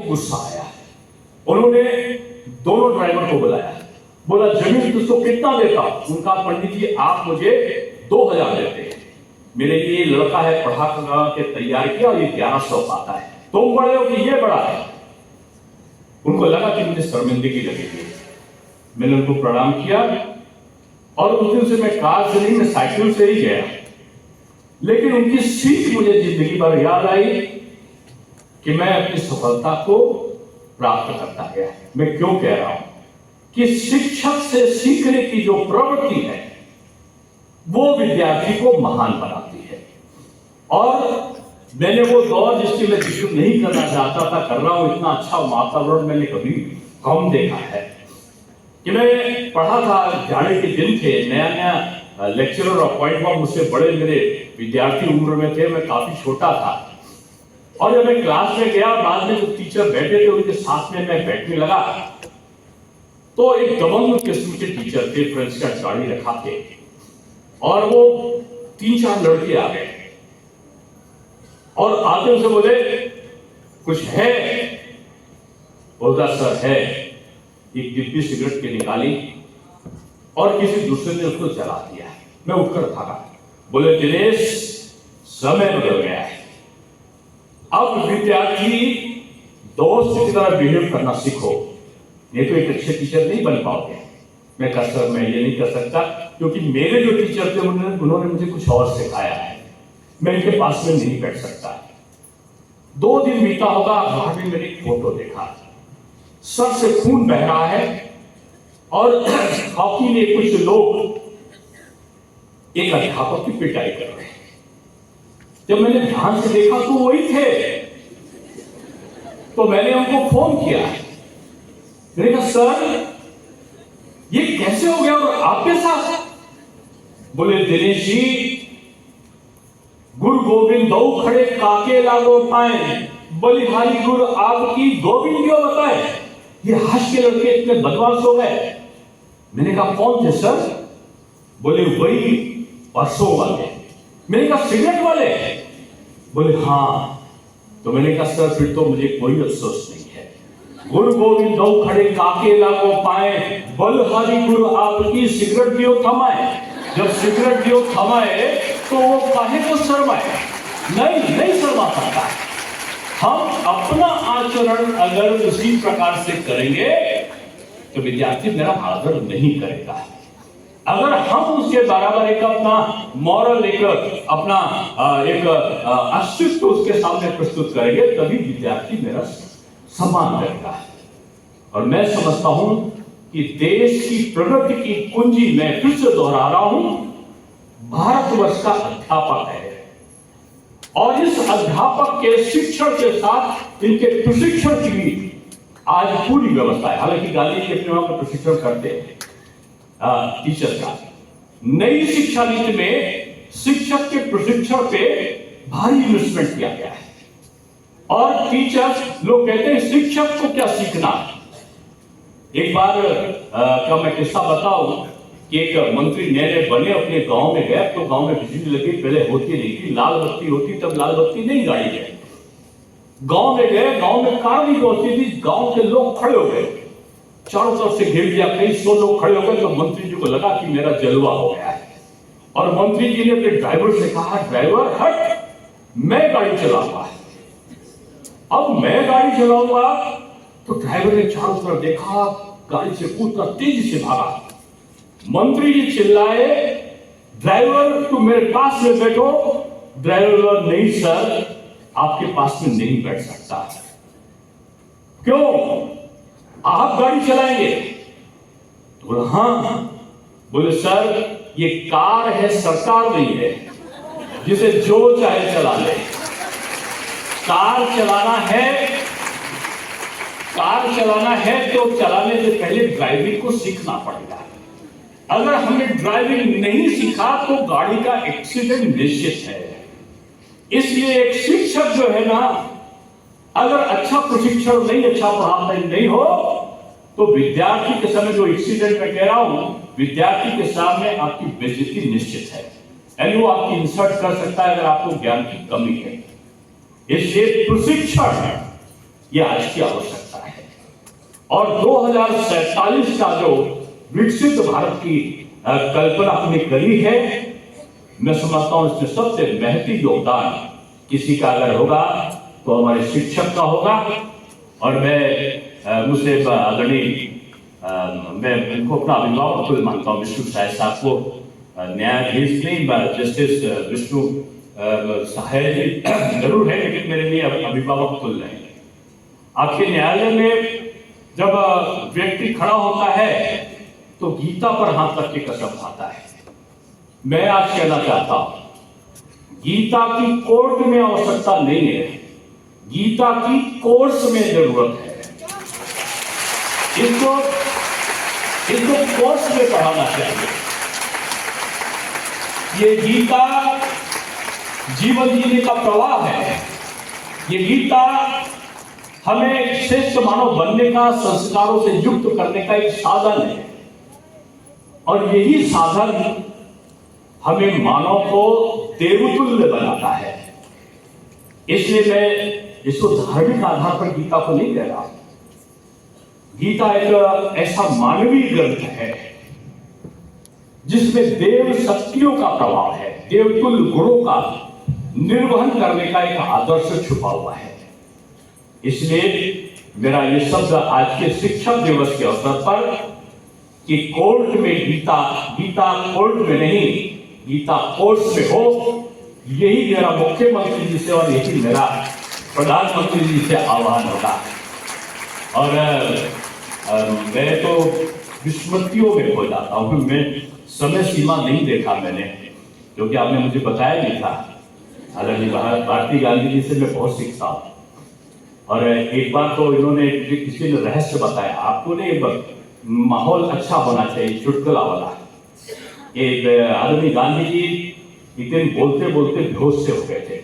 गुस्सा आया। उन्होंने दोनों ड्राइवर को बुलाया, बोला जमीन तुझको कितना देता? उनका पंडित जी आप मुझे 2000 देते हैं, मेरे लिए लड़का है पढ़ा के तैयार किया और ये 1100 पाता है, तुम बड़े हो कि ये बड़ा है? उनको लगा कि मुझे शर्मिंदगी लगेगी। मैंने उनको प्रणाम किया और उस दिन से मैं कार से नहीं, मैं साइकिल से ही गया। लेकिन उनकी सीख मुझे जिंदगी भर याद आई कि मैं अपनी सफलता को प्राप्त करता गया। मैं क्यों कह रहा हूं कि शिक्षक से सीखने की जो प्रवृत्ति है वो विद्यार्थी को महान बनाती है। और मैंने वो दौर जिसकी मैं जिक्र नहीं करना चाहता था कर रहा हूं। इतना अच्छा वातावरण मैंने कभी कम देखा है। कि मैं पढ़ा था, जाड़े के दिन थे, नया नया लेक्चरर अपॉइंट हुआ, मुझसे बड़े मेरे विद्यार्थी उम्र में थे, मैं काफी छोटा था। और जब मैं क्लास में गया, बाद में जो टीचर बैठे थे उनके साथ में मैं बैठने लगा, तो एक दबंग किस्म के टीचर थे, फ्रेंच का गाड़ी रखा थे, और वो 3-4 लड़के आ गए और आते उनसे बोले कुछ है? बोलता सर है। एक डिब्बी सिगरेट की निकाली और किसी दूसरे ने उसको जला दिया। मैं उठकर भागा। बोले दिनेश समय बदल गया है, अब विद्यार्थी दोस्त की तरह बिहेव करना सीखो, नहीं तो एक अच्छे टीचर नहीं बन पाओगे। मैं कहा सर मैं ये नहीं कर सकता, क्योंकि मेरे जो टीचर थे उन्होंने मुझे कुछ और सिखाया है, मैं इनके पास में नहीं बैठ सकता। 2 दिन बीता होगा, वहां भी मैंने फोटो देखा, सर से खून बह रहा है और हॉकी में कुछ लोग एक अध्यापक की पिटाई कर रहे हैं। जब मैंने ध्यान से देखा तो वही थे, तो मैंने उनको फोन किया। मैंने कहा सर ये कैसे हो गया और आपके साथ? बोले दिनेश जी गुरु गोविंद दो खड़े काके लागो पाए, बलिहारी गुरु आपकी गोविंद क्यों बताए? ये हंस के लड़के इतने बदमाश हो गए। मैंने कहा कौन थे सर? बोले वही परसों वाले। मैंने कहा सिगरेट वाले? बोले हाँ। तो मैंने कहा सर फिर तो मुझे कोई अफसोस नहीं है, गुरु गोविंद दो खड़े काके लागो पाए, बलिहारी गुरु आपकी सिगरेट दियो थमाए। जब सिगरेट दियो थमाए तो वो काहे को शर्माए? नहीं शर्मा सकता। हम अपना आचरण अगर उसी प्रकार से करेंगे तो विद्यार्थी मेरा आदर नहीं करेगा। अगर हम उसके बराबर एक अपना मॉरल, एक अपना एक अस्तित्व उसके सामने प्रस्तुत करेंगे, तभी विद्यार्थी मेरा सम्मान करेगा। और मैं समझता हूं कि देश की प्रगति की कुंजी, मैं फिर से दोहरा रहा हूं, भारतवर्ष का अध्यापक है। और इस अध्यापक के शिक्षण के साथ इनके प्रशिक्षण की भी आज पूरी व्यवस्था है। हालांकि गांधी जी अपने वहां पर प्रशिक्षण करते हैं टीचर का। नई शिक्षा नीति में शिक्षक के प्रशिक्षण पे भारी इन्वेस्टमेंट किया गया है। और टीचर्स लोग कहते हैं शिक्षक को क्या सीखना। एक बार का मैं किस्सा बताऊं कि एक मंत्री नए बने, अपने गांव में गए, तो गांव में बिजली लगी, पहले होती नहीं थी, लाल बत्ती होती, तब लाल बत्ती नहीं गाड़ी गए। गांव में गए, गांव में कार नहीं पहुंचती थी, गांव के लोग खड़े हो गए, चारों तरफ से घेर दिया, कई 100 लोग खड़े हो गए। तो मंत्री जी को लगा कि मेरा जलवा हो गया है, और मंत्री जी ने अपने ड्राइवर से कहा ड्राइवर हट, मैं गाड़ी चलाऊंगा। अब मैं गाड़ी चलाऊंगा तो ड्राइवर ने चारों तरफ देखा, गाड़ी से कूदकर तेजी से भागा। मंत्री जी चिल्लाए ड्राइवर तू मेरे पास में बैठो। ड्राइवर नहीं सर आपके पास में नहीं बैठ सकता। क्यों? आप गाड़ी चलाएंगे? तो बोला हाँ। बोले सर ये कार है, सरकार नहीं है, जिसे जो चाहे चला ले। कार चलाना है तो चलाने से पहले ड्राइविंग को सीखना पड़ेगा। अगर हमने ड्राइविंग नहीं सीखा तो गाड़ी का एक्सीडेंट निश्चित है। इसलिए एक शिक्षक जो है ना, अगर अच्छा प्रशिक्षण नहीं, अच्छा पढ़ाई नहीं हो तो विद्यार्थी के समय, जो एक्सीडेंट में कह रहा हूं, विद्यार्थी के सामने आपकी बेइज्जती निश्चित है, यानी वो आपकी इंसल्ट कर सकता है अगर आपको ज्ञान की कमी है। इसलिए प्रशिक्षण ये आज की आवश्यकता है। और 2047 का जो विकसित भारत की कल्पना हमने करी है, मैं समझता हूं इसमें सबसे महती योगदान किसी का अगर होगा तो हमारे शिक्षक का होगा। और मैं मुझसे आदरणीय मैं इनको अपना अभिभावक कुल मानता हूँ, विष्णु साय साहब को, न्यायाधीश नहीं, जस्टिस विष्णु साय जी जरूर है, लेकिन मेरे लिए अभिभावक कुल नहीं। आपके न्यायालय में जब व्यक्ति खड़ा होता है तो गीता पर हाथ रख के कसम खाता है। मैं आज कहना चाहता हूं, गीता की कोर्ट में आवश्यकता नहीं है, गीता की कोर्स में जरूरत है। इसको कोर्स में पढ़ाना चाहिए। ये गीता जीवन जीने का प्रवाह है। ये गीता हमें श्रेष्ठ मानव बनने का, संस्कारों से युक्त करने का एक साधन है। और यही साधन हमें मानव को देवतुल्य बनाता है। इसलिए मैं इसको धार्मिक आधार पर गीता को नहीं कह रहा। गीता एक ऐसा मानवीय ग्रंथ है जिसमें देव शक्तियों का प्रभाव है, देवतुल्य गुणों का निर्वहन करने का एक आदर्श छुपा हुआ है। इसलिए मेरा ये शब्द आज के शिक्षक दिवस के अवसर पर कि कोर्ट में गीता, गीता कोर्ट में नहीं, गीता कोर्स में हो, यही मेरा मुख्यमंत्री जी से और यही मेरा प्रधानमंत्री जी से आह्वान होगा। और मैं तो विस्मृतियों में हो जाता हूँ, मैं समय सीमा नहीं देखा मैंने, क्योंकि आपने मुझे बताया नहीं था। हालांकि भारती गांधी जी से मैं बहुत सीखता हूँ। और एक बार तो इन्होंने किसी ने रहस्य बताया, आपको ने माहौल अच्छा होना चाहिए, चुटकुला वाला। एक आदमी गांधी जी एक दिन बोलते बोलते बेहोश से हो गए थे।